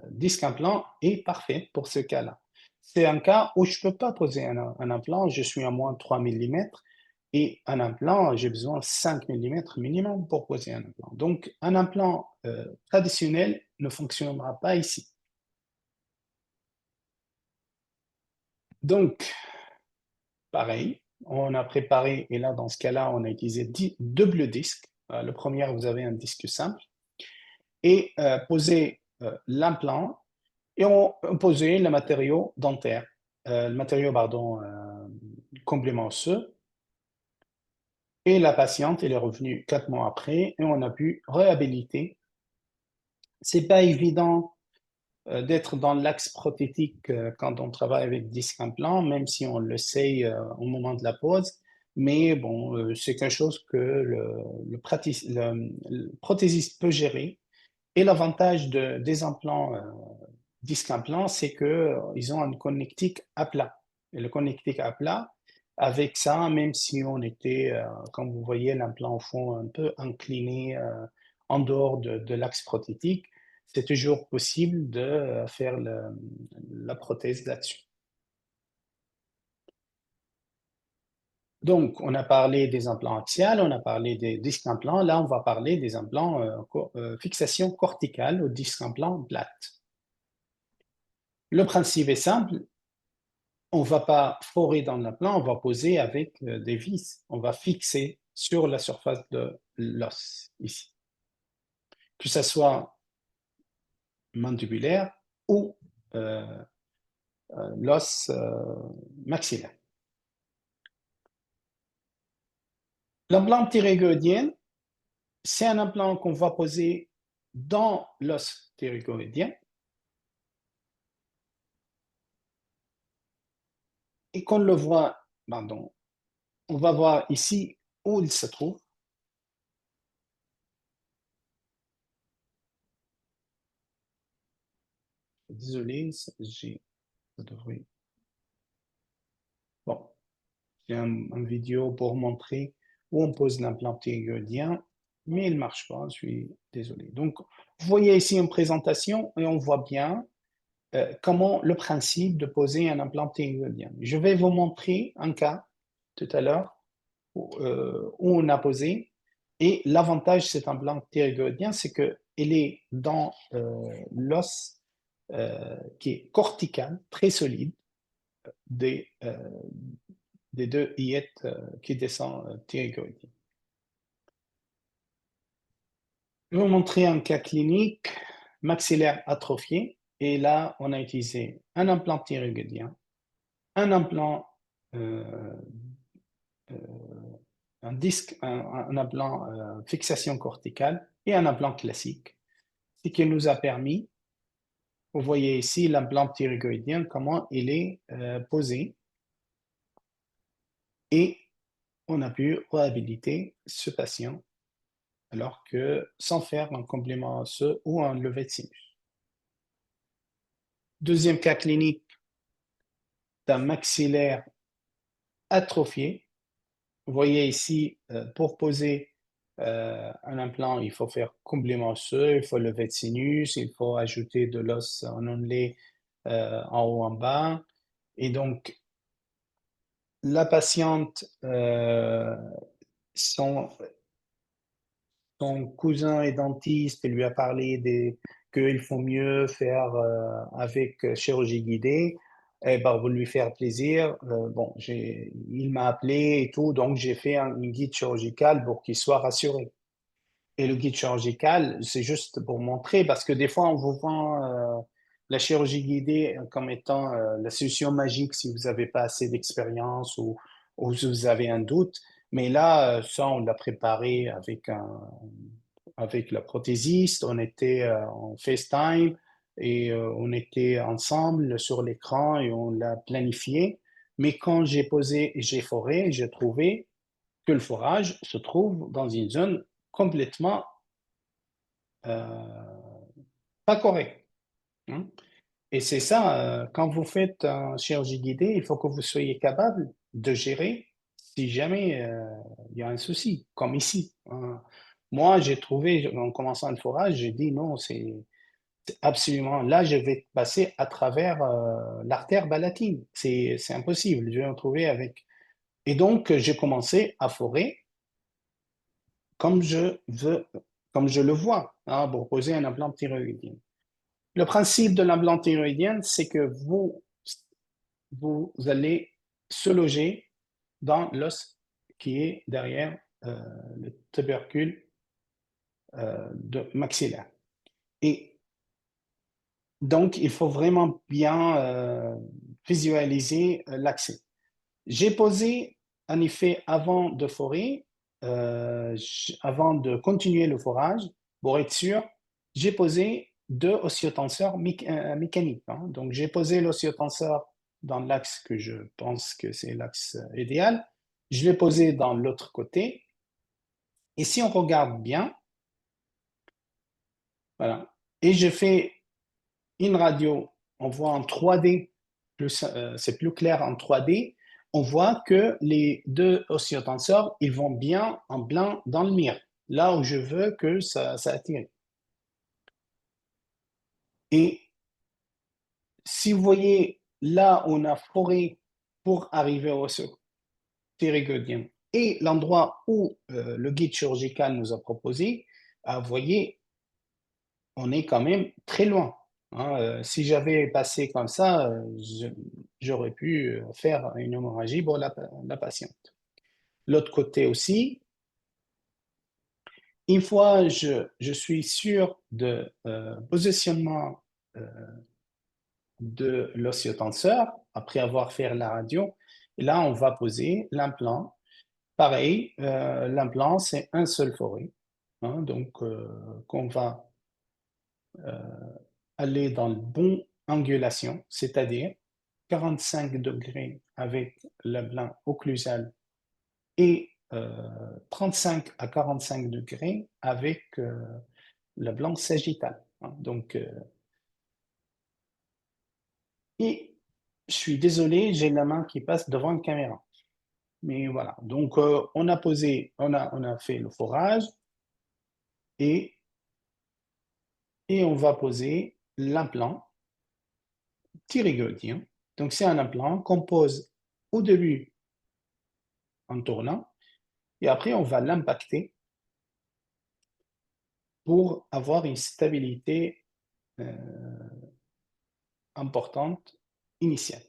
disque implant est parfait pour ce cas-là. C'est un cas où je ne peux pas poser un implant, je suis à moins 3 mm, et un implant, j'ai besoin de 5 mm minimum pour poser un implant. Donc, un implant traditionnel ne fonctionnera pas ici. Donc, pareil, on a préparé, et là, dans ce cas-là, on a utilisé double disque. Le premier, vous avez un disque simple, et poser l'implant, et on posait le matériau dentaire, complément osseux. Et la patiente, elle est revenue 4 mois après, et on a pu réhabiliter. C'est pas évident d'être dans l'axe prothétique quand on travaille avec disque implant, même si on le sait au moment de la pose. Mais bon, c'est quelque chose que le prothésiste peut gérer. Et l'avantage des implants disque implant, c'est qu'ils ont un connectique à plat. Et le connectique à plat, avec ça, même si on était, comme vous voyez, l'implant au fond un peu incliné en dehors de l'axe prothétique, c'est toujours possible de faire la prothèse là-dessus. Donc, on a parlé des implants axiales, on a parlé des disques implants. Là, on va parler des implants fixation corticale ou disque implant plate. Le principe est simple. On ne va pas forer dans l'implant, on va poser avec des vis. On va fixer sur la surface de l'os, ici. Que ce soit mandibulaire ou l'os maxillaire. L'implant thyroïdien, c'est un implant qu'on va poser dans l'os thyroïdien et qu'on le voit, pardon, on va voir ici où il se trouve. désolé, ça devrait... Bon, j'ai un vidéo pour montrer où on pose l'implant thyroïdien, mais il ne marche pas, je suis désolé. Donc, vous voyez ici une présentation et on voit bien comment le principe de poser un implant thyroïdien. Je vais vous montrer un cas tout à l'heure où on a posé. Et l'avantage de cet implant thyroïdien, c'est qu'il est dans l'os qui est cortical, très solide, des deux illettes qui descendent thyroïdiens. Je vais vous montrer un cas clinique maxillaire atrophié. Et là, on a utilisé un implant thyroïdien, un implant, un disque, un implant fixation corticale et un implant classique. Ce qui nous a permis, vous voyez ici l'implant thyroïdien, comment il est posé. Et on a pu réhabiliter ce patient alors que sans faire un complément osseux ou un levé de sinus. Deuxième cas clinique d'un maxillaire atrophié. Vous voyez ici, pour poser un implant, il faut faire complément osseux, il faut lever de sinus, il faut ajouter de l'os en onlé en haut, en bas. Et donc, la patiente, son cousin est dentiste, il lui a parlé qu'il faut mieux faire avec chirurgie guidée. Et ben, pour lui faire plaisir, bon, il m'a appelé et tout, donc j'ai fait un guide chirurgical pour qu'il soit rassuré. Et le guide chirurgical, c'est juste pour montrer, parce que des fois, on vous vend la chirurgie guidée comme étant la solution magique si vous n'avez pas assez d'expérience ou si vous avez un doute. Mais là, ça, on l'a préparé avec la prothésiste, on était en FaceTime et on était ensemble sur l'écran et on l'a planifié. Mais quand j'ai posé et j'ai foré, j'ai trouvé que le forage se trouve dans une zone complètement pas correcte. Hein. Et c'est ça, quand vous faites une chirurgie guidée, il faut que vous soyez capable de gérer si jamais il y a un souci, comme ici. Hein. Moi, j'ai trouvé, en commençant le forage, j'ai dit non, c'est absolument, là, je vais passer à travers l'artère balatine. C'est impossible, je vais me trouver avec. Et donc, j'ai commencé à forer comme je veux, comme je le vois, hein, pour poser un implant thyroïdien. Le principe de l'implant thyroïdien, c'est que vous allez se loger dans l'os qui est derrière le tubercule maxillaire. Et donc, il faut vraiment bien visualiser l'accès. J'ai posé, en effet, avant de forer, avant de continuer le forage, pour être sûr, j'ai posé deux osciotenseurs mécaniques. Hein. Donc, j'ai posé l'osciotenseur dans l'axe que je pense que c'est l'axe idéal. Je l'ai posé dans l'autre côté. Et si on regarde bien, voilà, et je fais une radio, on voit en 3D, c'est plus clair en 3D, on voit que les deux oscillotenseurs, ils vont bien en blanc dans le mire, là où je veux que ça attire. Et si vous voyez, là, on a foré pour arriver au thyroïdien et l'endroit où le guide chirurgical nous a proposé, vous voyez, on est quand même très loin. Hein. Si j'avais passé comme ça, j'aurais pu faire une hémorragie pour la patiente. L'autre côté aussi, une fois je suis sûr de positionnement de l'osciotenseur, après avoir fait la radio, et là on va poser l'implant. Pareil, l'implant c'est un seul foré, hein, donc qu'on va aller dans le bon angulation, c'est-à-dire 45 degrés avec le blanc occlusal et 35 à 45 degrés avec le blanc sagittal. Hein. Donc, Et je suis désolé, j'ai la main qui passe devant une caméra. Mais voilà, donc on a fait le forage et on va poser l'implant Tirigoldi, hein. Donc c'est un implant qu'on pose au début en tournant et après on va l'impacter pour avoir une stabilité importante initiale.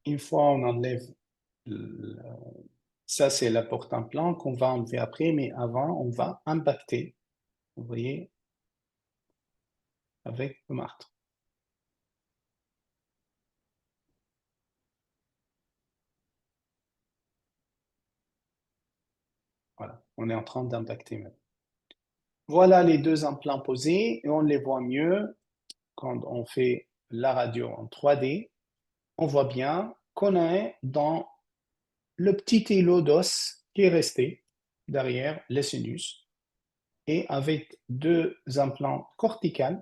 Une fois on enlève, ça c'est la porte-implant qu'on va enlever après, mais avant on va impacter, vous voyez, avec le marteau. Voilà, on est en train d'impacter maintenant. Voilà les deux implants posés et on les voit mieux quand on fait la radio en 3D. On voit bien qu'on est dans le petit îlot d'os qui est resté derrière les sinus et avec deux implants corticales.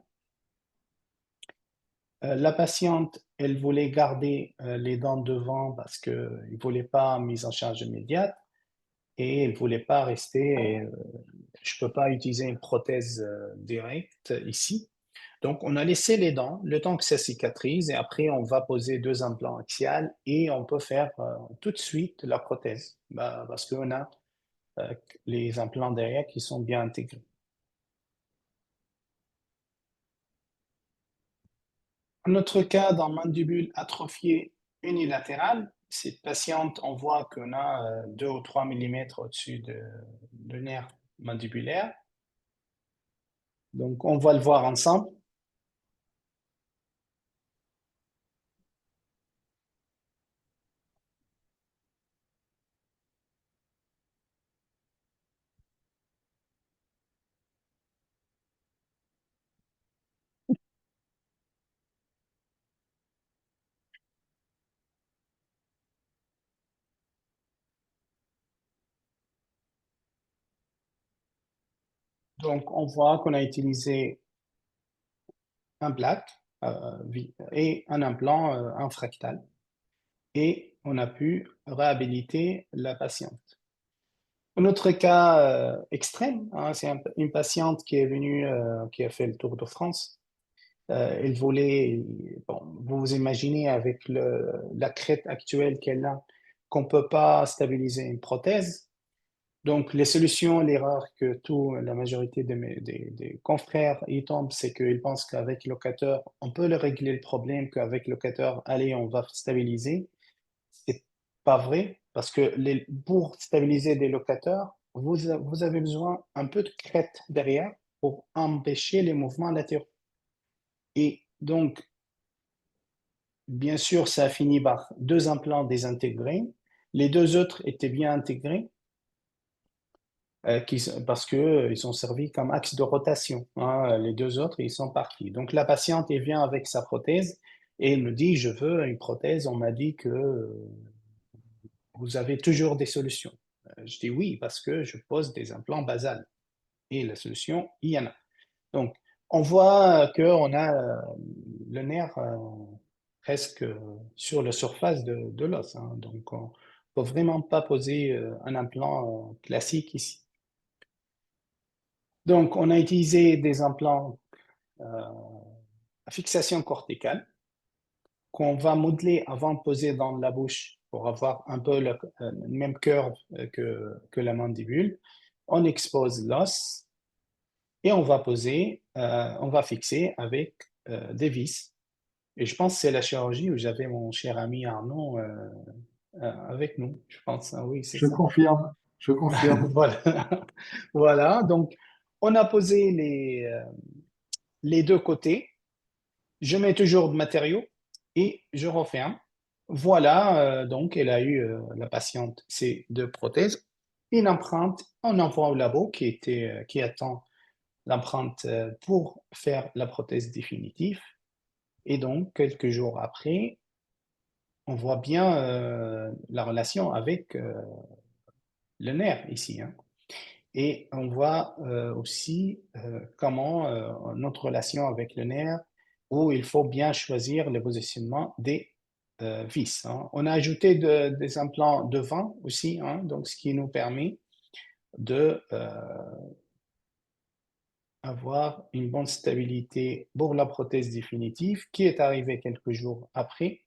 La patiente, elle voulait garder les dents devant parce qu'elle ne voulait pas mise en charge immédiate et elle ne voulait pas rester. Je ne peux pas utiliser une prothèse directe ici. Donc, on a laissé les dents le temps que ça cicatrise et après, on va poser deux implants axiales et on peut faire tout de suite la prothèse parce qu'on a les implants derrière qui sont bien intégrés. Un autre cas dans mandibule atrophiée unilatérale, cette patiente, on voit qu'on a 2 ou 3 mm au-dessus de nerf mandibulaire. Donc, on va le voir ensemble. Donc, on voit qu'on a utilisé un plaque et un implant infractal. Et on a pu réhabiliter la patiente. Un autre cas extrême, hein, c'est une patiente qui est venue, qui a fait le Tour de France. Elle voulait, bon, vous vous imaginez avec la crête actuelle qu'elle a, qu'on ne peut pas stabiliser une prothèse. Donc, les solutions, l'erreur que la majorité des confrères y tombent, c'est qu'ils pensent qu'avec le cutter, on peut le régler le problème, qu'avec le cutter, allez, on va stabiliser. C'est pas vrai, parce que pour stabiliser des locateurs, vous avez besoin un peu de crête derrière pour empêcher les mouvements latéraux. Et donc, bien sûr, ça a fini par deux implants désintégrés. Les deux autres étaient bien intégrés parce qu'ils ont servi comme axe de rotation, hein. Les deux autres, ils sont partis. Donc, la patiente, elle vient avec sa prothèse et elle me dit, je veux une prothèse. On m'a dit que vous avez toujours des solutions. Je dis oui, parce que je pose des implants basales. Et la solution, il y en a. Donc, on voit qu'on a le nerf presque sur la surface de l'os, hein. Donc, on ne peut vraiment pas poser un implant classique ici. Donc, on a utilisé des implants à fixation corticale qu'on va modeler avant de poser dans la bouche pour avoir un peu le même curve que la mandibule. On expose l'os et on va poser, on va fixer avec des vis. Et je pense que c'est la chirurgie où j'avais mon cher ami Arnaud avec nous. Je pense, ah oui, c'est Je ça. confirme, je confirme. Voilà. Voilà, donc on a posé les deux côtés. Je mets toujours de matériaux et je referme. Voilà, donc elle a eu, la patiente, ces deux prothèses, une empreinte, on envoie au labo qui attend l'empreinte pour faire la prothèse définitive. Et donc, quelques jours après, on voit bien la relation avec le nerf ici, hein. Et on voit aussi comment notre relation avec le nerf, où il faut bien choisir le positionnement des vis, hein. On a ajouté des implants devant aussi, hein, donc ce qui nous permet de avoir une bonne stabilité pour la prothèse définitive qui est arrivée quelques jours après.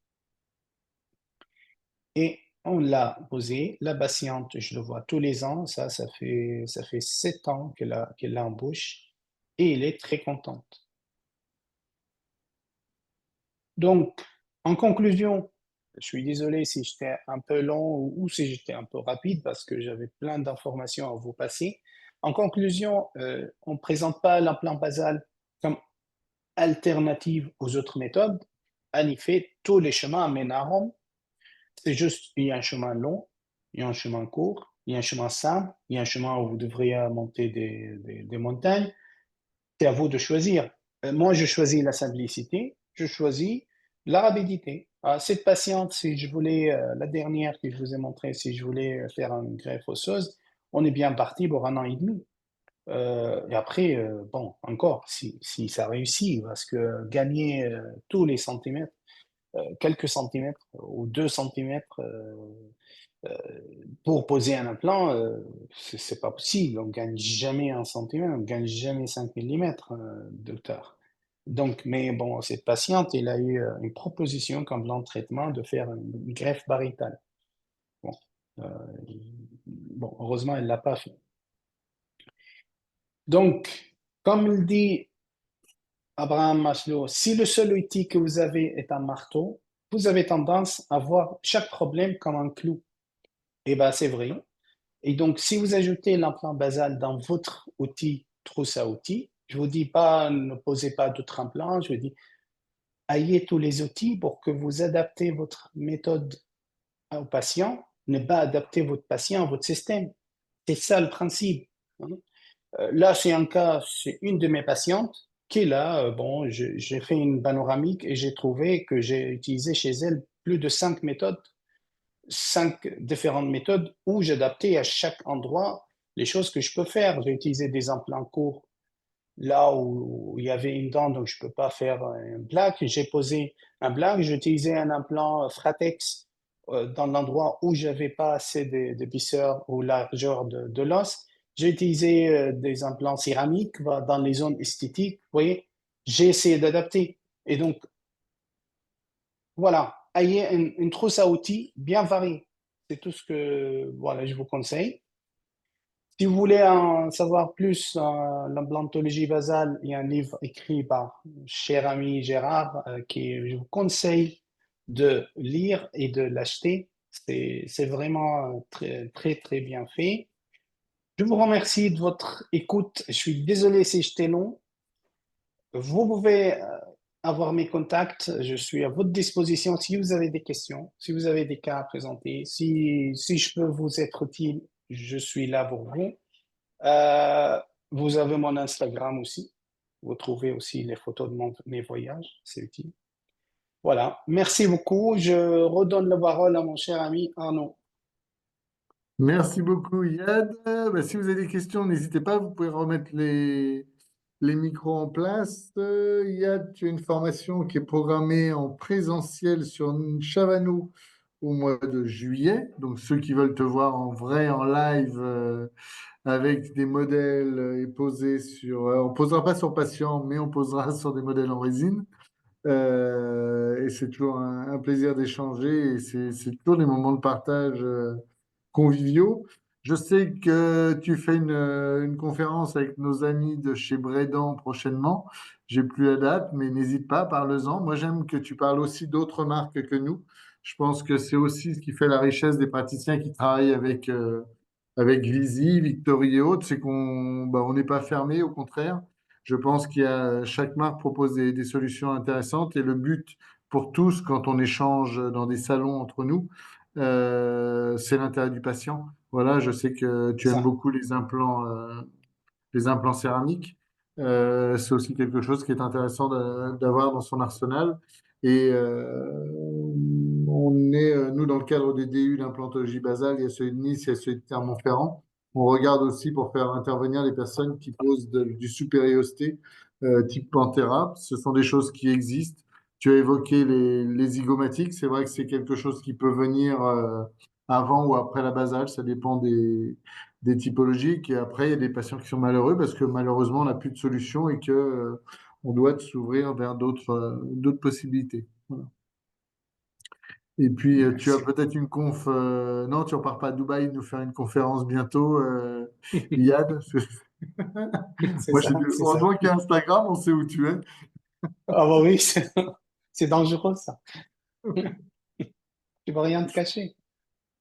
Et on l'a posée. La patiente, je le vois tous les ans, ça fait 7 ans qu'elle l'a en bouche et elle est très contente. Donc, en conclusion, je suis désolé si j'étais un peu long ou si j'étais un peu rapide parce que j'avais plein d'informations à vous passer. En conclusion, on ne présente pas l'implant basal comme alternative aux autres méthodes. En effet, tous les chemins mènent à Rome. C'est juste, il y a un chemin long, il y a un chemin court, il y a un chemin simple, il y a un chemin où vous devriez monter des montagnes. C'est à vous de choisir. Moi, je choisis la simplicité, je choisis la rapidité. Cette patiente, si je voulais, la dernière que je vous ai montrée, si je voulais faire une greffe osseuse, on est bien parti pour 1 an et demi. Et après, bon, encore, si ça réussit, parce que gagner tous les centimètres, quelques centimètres ou 2 centimètres pour poser un implant, c'est pas possible. On gagne jamais 1 centimètre, on gagne jamais 5 millimètres, docteur. Donc, mais bon, cette patiente, elle a eu une proposition comme plan de traitement de faire une greffe barytale. Bon, euh, bon, heureusement, elle l'a pas fait. Donc, comme il dit Abraham Maslow, si le seul outil que vous avez est un marteau, vous avez tendance à voir chaque problème comme un clou. Eh bien, c'est vrai. Et donc, si vous ajoutez l'implant basal dans votre outil, trousse à outils, je ne vous dis pas ne posez pas d'autres implants, je vous dis ayez tous les outils pour que vous adaptez votre méthode au patient, ne pas adapter votre patient à votre système. C'est ça le principe, hein. Là, c'est un cas, c'est une de mes patientes qui est là. Bon, j'ai fait une panoramique et j'ai trouvé que j'ai utilisé chez elle plus de 5 méthodes, 5 différentes méthodes où j'adaptais à chaque endroit les choses que je peux faire. J'ai utilisé des implants courts là où il y avait une dent, donc je ne peux pas faire un black. J'ai posé un black. J'ai utilisé un implant Fratex dans l'endroit où je n'avais pas assez d'épaisseur ou largeur de l'os. J'ai utilisé des implants céramiques dans les zones esthétiques. Vous voyez, j'ai essayé d'adapter. Et donc, voilà, ayez une trousse à outils bien variée. C'est tout ce que voilà, je vous conseille. Si vous voulez en savoir plus sur l'implantologie basale, il y a un livre écrit par cher ami Gérard qui je vous conseille de lire et de l'acheter. C'est vraiment très, très, très bien fait. Je vous remercie de votre écoute. Je suis désolé si j'étais long. Vous pouvez avoir mes contacts. Je suis à votre disposition si vous avez des questions, si vous avez des cas à présenter, si je peux vous être utile, je suis là pour vous. Euh, Vous avez mon Instagram aussi. Vous trouvez aussi les photos de mes voyages. C'est utile. Voilà. Merci beaucoup. Je redonne la parole à mon cher ami Arnaud. Merci beaucoup, Yad. Bah, si vous avez des questions, n'hésitez pas, vous pouvez remettre les micros en place. Yad, tu as une formation qui est programmée en présentiel sur Chavano au mois de juillet. Donc, ceux qui veulent te voir en vrai, en live, avec des modèles et posés sur... on posera pas sur patient, mais on posera sur des modèles en résine. Et c'est toujours un plaisir d'échanger et c'est toujours des moments de partage conviviaux. Je sais que tu fais une conférence avec nos amis de chez Brédan prochainement. J'ai plus la date, mais n'hésite pas, parle-en. Moi, j'aime que tu parles aussi d'autres marques que nous. Je pense que c'est aussi ce qui fait la richesse des praticiens qui travaillent avec Visi, Victory et autres, c'est on n'est pas fermé, au contraire. Je pense qu'il y a chaque marque propose des solutions intéressantes et le but pour tous, quand on échange dans des salons entre nous, c'est l'intérêt du patient. Voilà, je sais que tu aimes Ça. beaucoup les implants céramiques. C'est aussi quelque chose qui est intéressant d'avoir dans son arsenal. Et on est, nous, dans le cadre des DU d'implantologie basale, il y a celui de Nice, il y a celui de Clermont-Ferrand. On regarde aussi pour faire intervenir les personnes qui posent du supériosté type Pantera. Ce sont des choses qui existent. Tu as évoqué les zygomatiques. C'est vrai que c'est quelque chose qui peut venir avant ou après la basale. Ça dépend des typologiques. Et après, il y a des patients qui sont malheureux parce que malheureusement, on n'a plus de solution et que, on doit s'ouvrir vers d'autres possibilités. Voilà. Et puis, tu as Merci. peut-être une conf. Non, tu repars pas à Dubaï nous faire une conférence bientôt, Iyad. C'est Moi, ça, c'est ça. heureusement qu'il y a Instagram, on sait où tu es. Ah bah oui, c'est dangereux ça. Tu vas rien te cacher.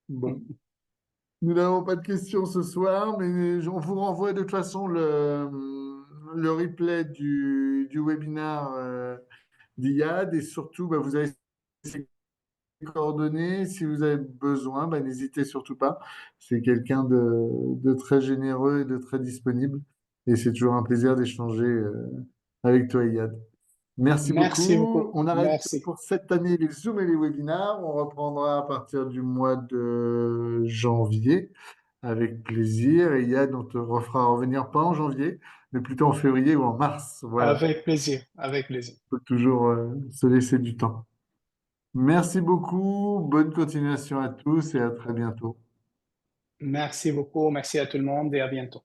Bon. Nous n'avons pas de questions ce soir, mais on vous renvoie de toute façon le replay du webinaire d'Iyad et surtout, bah, vous avez ses coordonnées. Si vous avez besoin, bah, n'hésitez surtout pas. C'est quelqu'un de très généreux et de très disponible. Et c'est toujours un plaisir d'échanger avec toi, Iyad. Merci Merci beaucoup. beaucoup. On arrête Merci. pour cette année les Zooms et les webinaires. On reprendra à partir du mois de janvier avec plaisir. Et Yann, on te refera revenir pas en janvier, mais plutôt en février ou en mars. Voilà. Avec plaisir. Avec plaisir. Il faut toujours se laisser du temps. Merci beaucoup. Bonne continuation à tous et à très bientôt. Merci beaucoup. Merci à tout le monde et à bientôt.